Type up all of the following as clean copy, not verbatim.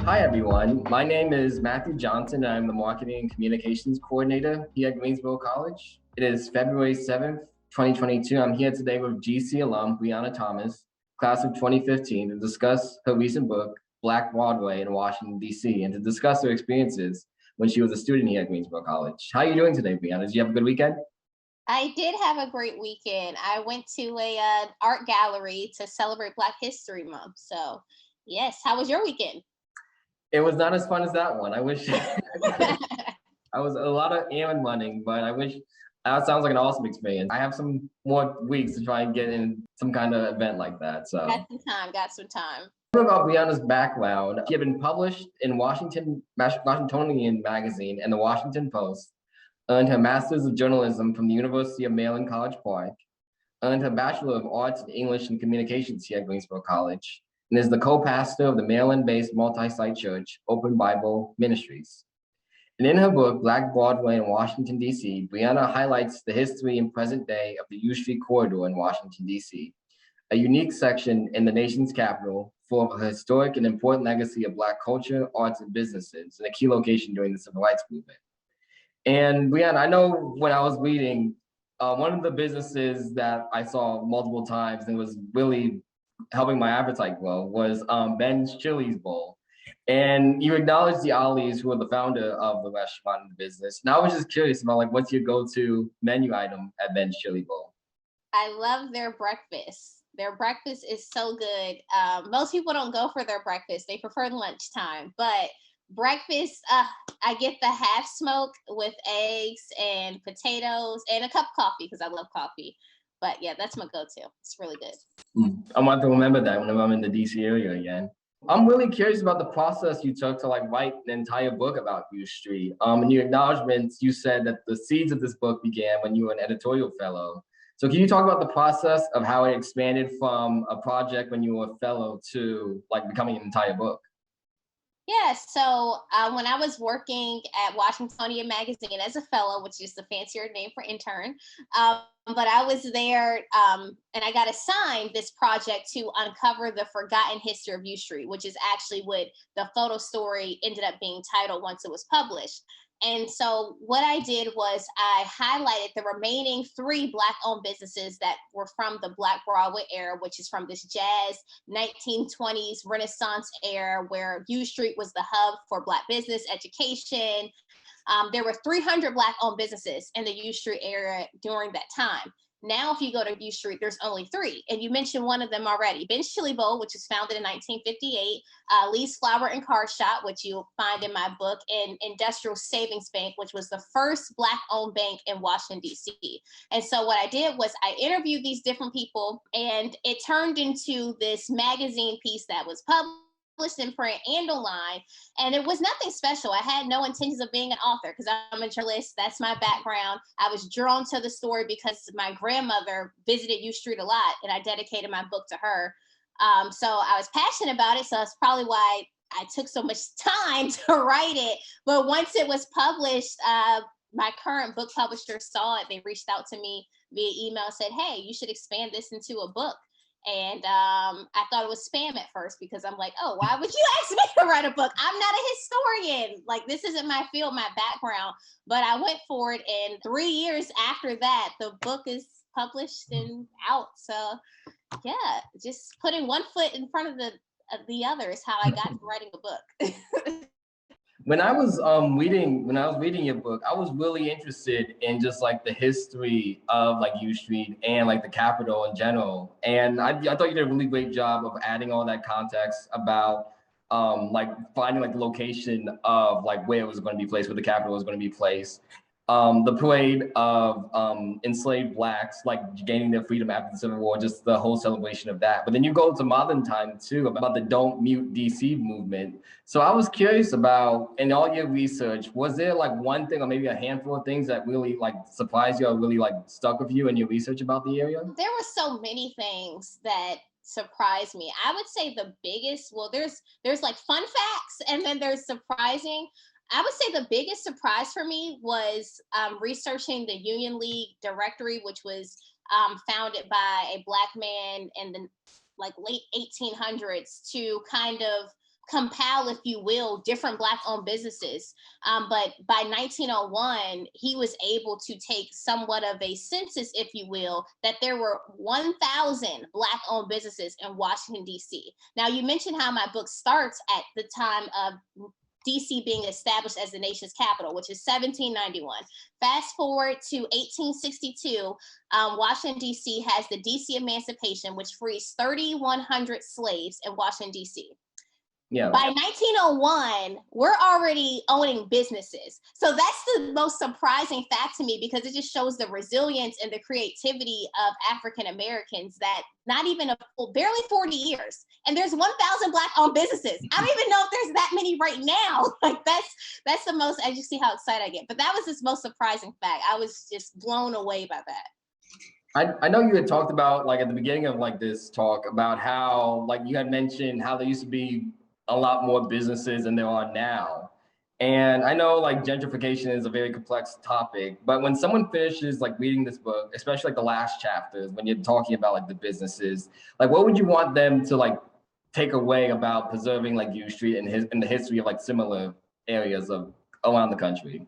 Hi, everyone. My name is Matthew Johnson, and I'm the Marketing and Communications Coordinator here at Greensboro College. It is February 7th, 2022. I'm here today with GC alum Briana Thomas, class of 2015, to discuss her recent book, Black Broadway in Washington, D.C., and to discuss her experiences when she was a student here at Greensboro College. How are you doing today, Briana? Did you have a good weekend? I did have a great weekend. I went to a art gallery to celebrate Black History Month. So, yes, how was your weekend? It was not as fun as that one. I wish I was a lot of errand running, but I wish that sounds like an awesome experience. I have some more weeks to try and get in some kind of event like that. So, Got some time. about Brianna's background, she had been published in Washingtonian Magazine and the Washington Post, earned her Master's of Journalism from the University of Maryland, College Park, earned her Bachelor of Arts in English and Communications here at Greensboro College, and is the co-pastor of the Maryland-based multi-site church, Open Bible Ministries. And in her book, Black Broadway in Washington, D.C., Briana highlights the history and present day of the U Street corridor in Washington, D.C., a unique section in the nation's capital full of a historic and important legacy of Black culture, arts, and businesses, and a key location during the Civil Rights Movement. And Briana, I know when I was reading, one of the businesses that I saw multiple times and was really helping my appetite grow was Ben's Chili's Bowl. And you acknowledged the Ollie's, who are the founder of the restaurant and the business. And I was just curious about like, what's your go-to menu item at Ben's Chili Bowl? I love their breakfast. Their breakfast is so good. Most people don't go for their breakfast. They prefer lunchtime, but breakfast, I get the half smoke with eggs and potatoes and a cup of coffee because I love coffee. But yeah, that's my go-to. It's really good. I want to remember that whenever I'm in the DC area again. I'm really curious about the process you took to like write an entire book about U Street. In your acknowledgments, you said that the seeds of this book began when you were an editorial fellow. So can you talk about the process of how it expanded from a project when you were a fellow to like becoming an entire book? Yeah, so when I was working at Washingtonian Magazine as a fellow, which is the fancier name for intern, but I was there and I got assigned this project to uncover the forgotten history of U Street, which is actually what the photo story ended up being titled once it was published. And so what I did was I highlighted the remaining three Black-owned businesses that were from the Black Broadway era, which is from this jazz 1920s Renaissance era where U Street was the hub for Black business, education. There were 300 Black-owned businesses in the U Street area during that time. Now, if you go to U Street, there's only three. And you mentioned one of them already, Ben's Chili Bowl, which was founded in 1958, Lee's Flower and Car Shop, which you'll find in my book, and Industrial Savings Bank, which was the first Black-owned bank in Washington, D.C. And so what I did was I interviewed these different people, and it turned into this magazine piece that was published in print and online, and it was nothing special. I had no intentions of being an author because I'm a journalist. That's my background. I was drawn to the story because my grandmother visited U Street a lot, and I dedicated my book to her. So I was passionate about it. So that's probably why I took so much time to write it. But once it was published, my current book publisher saw it. They reached out to me via email, said, "Hey, you should expand this into a book." And I thought it was spam at first because I'm like, oh, why would you ask me to write a book? I'm not a historian. Like, this isn't my field, my background. But I went for it. And 3 years after that, the book is published and out. So, yeah, just putting one foot in front of the other is how I got to writing a book. When I was reading your book, I was really interested in just like the history of like U Street and like the Capitol in general. And I thought you did a really great job of adding all that context about like finding like the location of like where it was going to be placed, where the Capitol was going to be placed. The parade of enslaved Blacks like gaining their freedom after the Civil War, just the whole celebration of that. But then you go to modern time too about the Don't Mute DC movement. So I was curious about, in all your research, was there like one thing or maybe a handful of things that really like surprised you or really like stuck with you in your research about the area? There were so many things that surprised me. I would say the biggest, well, there's like fun facts and then there's surprising. I would say the biggest surprise for me was researching the Union League directory, which was founded by a Black man in the like late 1800s to kind of compile, if you will, different Black-owned businesses. But by 1901, he was able to take somewhat of a census, if you will, that there were 1,000 Black-owned businesses in Washington, D.C. Now, you mentioned how my book starts at the time of DC being established as the nation's capital, which is 1791. Fast forward to 1862, Washington, D.C. has the D.C. Emancipation, which frees 3,100 slaves in Washington, D.C. Yeah. By 1901, we're already owning businesses. So that's the most surprising fact to me, because it just shows the resilience and the creativity of African Americans that not even barely 40 years. And there's 1,000 Black-owned businesses. I don't even know if there's that many right now. Like that's the most, as you see how excited I get. But that was the most surprising fact. I was just blown away by that. I know you had talked about, like, at the beginning of like this talk, about how, like, you had mentioned how there used to be a lot more businesses than there are now. And I know, like, gentrification is a very complex topic, but when someone finishes like reading this book, especially like the last chapters, when you're talking about like the businesses, like, what would you want them to like take away about preserving like U Street and in the history of like similar areas of around the country?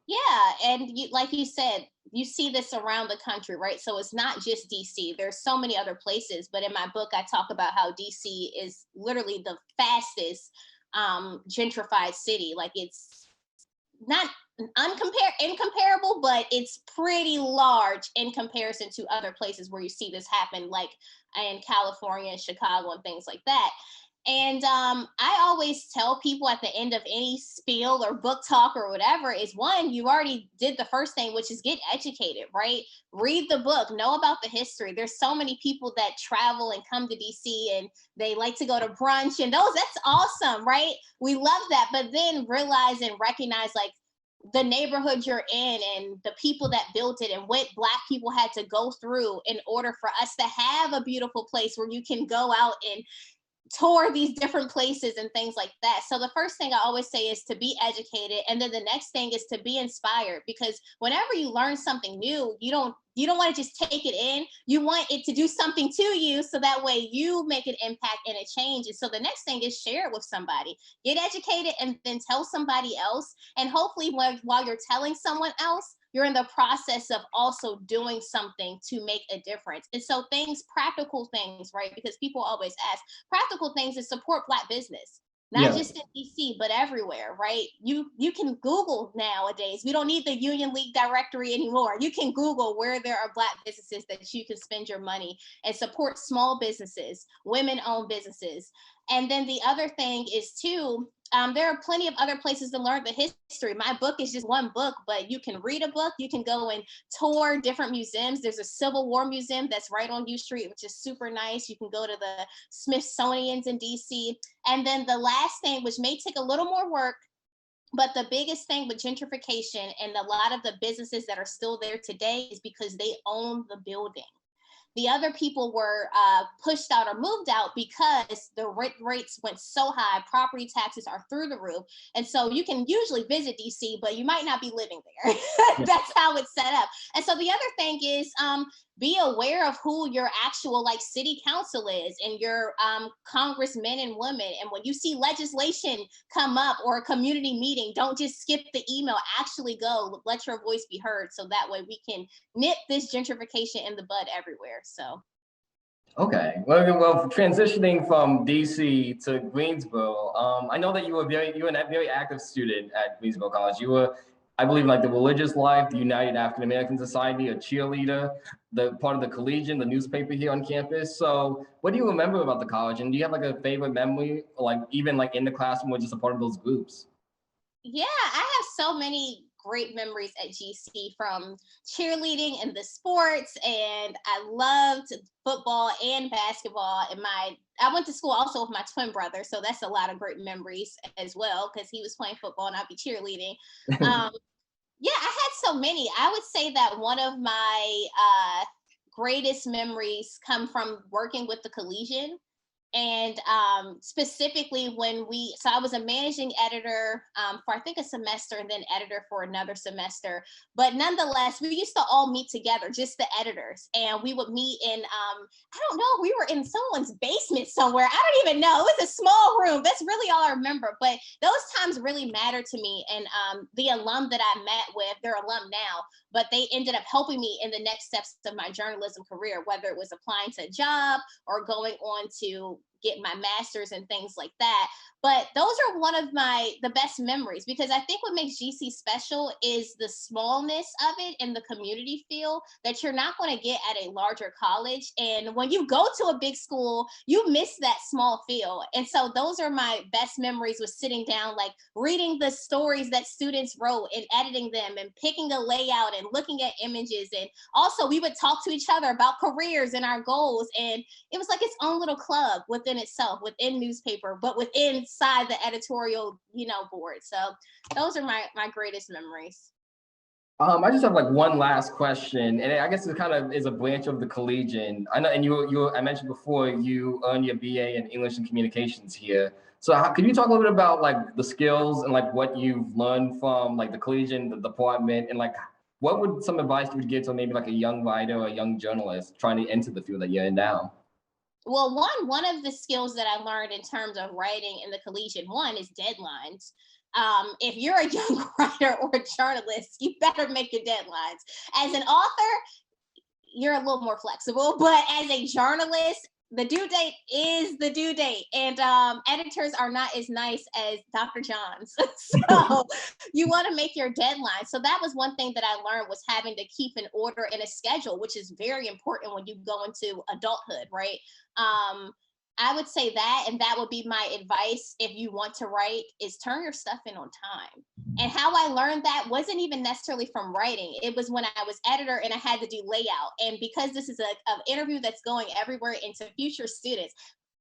Yeah, and like you said, you see this around the country, right? So it's not just DC. There's so many other places, but in my book, I talk about how DC is literally the fastest gentrified city. Like, it's not incomparable, but it's pretty large in comparison to other places where you see this happen, like in California and Chicago and things like that. And I always tell people at the end of any spiel or book talk or whatever is, one, you already did the first thing, which is get educated, right? Read the book, know about the history. There's so many people that travel and come to DC and they like to go to brunch, and that's awesome, right? We love that. But then realize and recognize, like, the neighborhood you're in and the people that built it and what Black people had to go through in order for us to have a beautiful place where you can go out and tour these different places and things like that. So the first thing I always say is to be educated, and then the next thing is to be inspired, because whenever you learn something new, you don't want to just take it in. You want it to do something to you, so that way you make an impact and a change. And so the next thing is share it with somebody. Get educated and then tell somebody else. And hopefully while you're telling someone else, you're in the process of also doing something to make a difference. And so practical things, right? Because people always ask, practical things is support Black business. Not just in DC, but everywhere, right? You can Google nowadays. We don't need the Union League directory anymore. You can Google where there are Black businesses that you can spend your money and support small businesses, women-owned businesses. And then the other thing is too, there are plenty of other places to learn the history. My book is just one book, but you can read a book. You can go and tour different museums. There's a Civil War museum that's right on U Street, which is super nice. You can go to the Smithsonian's in DC. And then the last thing, which may take a little more work, but the biggest thing with gentrification and a lot of the businesses that are still there today is because they own the building. The other people were pushed out or moved out because the rent rates went so high, property taxes are through the roof. And so you can usually visit DC, but you might not be living there. That's how it's set up. And so the other thing is be aware of who your actual like city council is and your congressmen and women. And when you see legislation come up or a community meeting, don't just skip the email, actually go, let your voice be heard, so that way we can nip this gentrification in the bud everywhere. So. Okay. Well, transitioning from DC to Greensboro, I know that you were a very active student at Greensboro College. You were, I believe, like the Religious Life, the United African American Society, a cheerleader, the part of the Collegian, the newspaper here on campus. So what do you remember about the college? And do you have like a favorite memory, like even like in the classroom or just a part of those groups? Yeah, I have so many great memories at GC, from cheerleading and the sports, and I loved football and basketball. And I went to school also with my twin brother, so that's a lot of great memories as well, because he was playing football and I'd be cheerleading. Yeah, I had so many. I would say that one of my greatest memories come from working with the Collegian. And specifically so I was a managing editor for I think a semester and then editor for another semester. But nonetheless, we used to all meet together, just the editors. And we would meet in, I don't know, we were in someone's basement somewhere. I don't even know. It was a small room. That's really all I remember. But those times really mattered to me. And the alum that I met with, they're alum now, but they ended up helping me in the next steps of my journalism career, whether it was applying to a job or going on to get my master's and things like that. But those are one of the best memories, because I think what makes GC special is the smallness of it and the community feel that you're not going to get at a larger college. And when you go to a big school, you miss that small feel. And so those are my best memories, with sitting down, like reading the stories that students wrote and editing them and picking a layout and looking at images. And also we would talk to each other about careers and our goals. And it was like its own little club within itself, within newspaper, but within inside the editorial, board. So those are my greatest memories. I just have like one last question, and I guess it kind of is a branch of the collegian. I know, and I mentioned before you earned your BA in English and Communications here. So could you talk a little bit about like the skills and like what you've learned from like the collegian, the department, and like what would some advice you would give to maybe like a young writer or a young journalist trying to enter the field that you're in now? Well, one of the skills that I learned in terms of writing in the collegiate one is deadlines. If you're a young writer or a journalist, you better make your deadlines. As an author, you're a little more flexible, but as a journalist, the due date is the due date, and editors are not as nice as Dr. John's. So you want to make your deadline. So that was one thing that I learned, was having to keep an order and a schedule, which is very important when you go into adulthood, right? I would say that, and that would be my advice if you want to write, is turn your stuff in on time. And how I learned that wasn't even necessarily from writing. It was when I was editor and I had to do layout. And because this is an interview that's going everywhere into future students,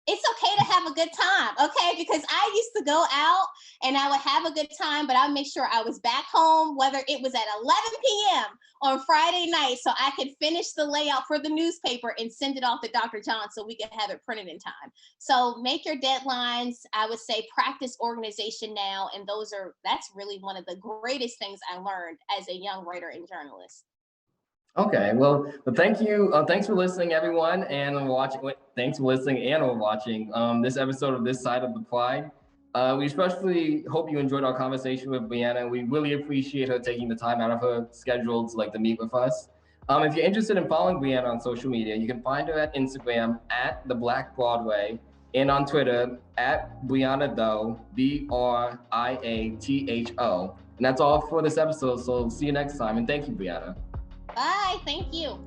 it's okay to have a good time, okay? Because I used to go out and I would have a good time, but I'd make sure I was back home, whether it was at 11 p.m. on Friday night, so I could finish the layout for the newspaper and send it off to Dr. John so we could have it printed in time. So make your deadlines. I would say practice organization now, and that's really one of the greatest things I learned as a young writer and journalist. Okay, well, thank you. Thanks for listening, everyone, and watching. Thanks for listening and watching this episode of This Side of the Pride. We especially hope you enjoyed our conversation with Briana. We really appreciate her taking the time out of her schedule to meet with us. If you're interested in following Briana on social media, you can find her at Instagram at The Black Broadway, and on Twitter at Briana Though, Briatho. And that's all for this episode. So see you next time, and thank you, Briana. Bye. Thank you.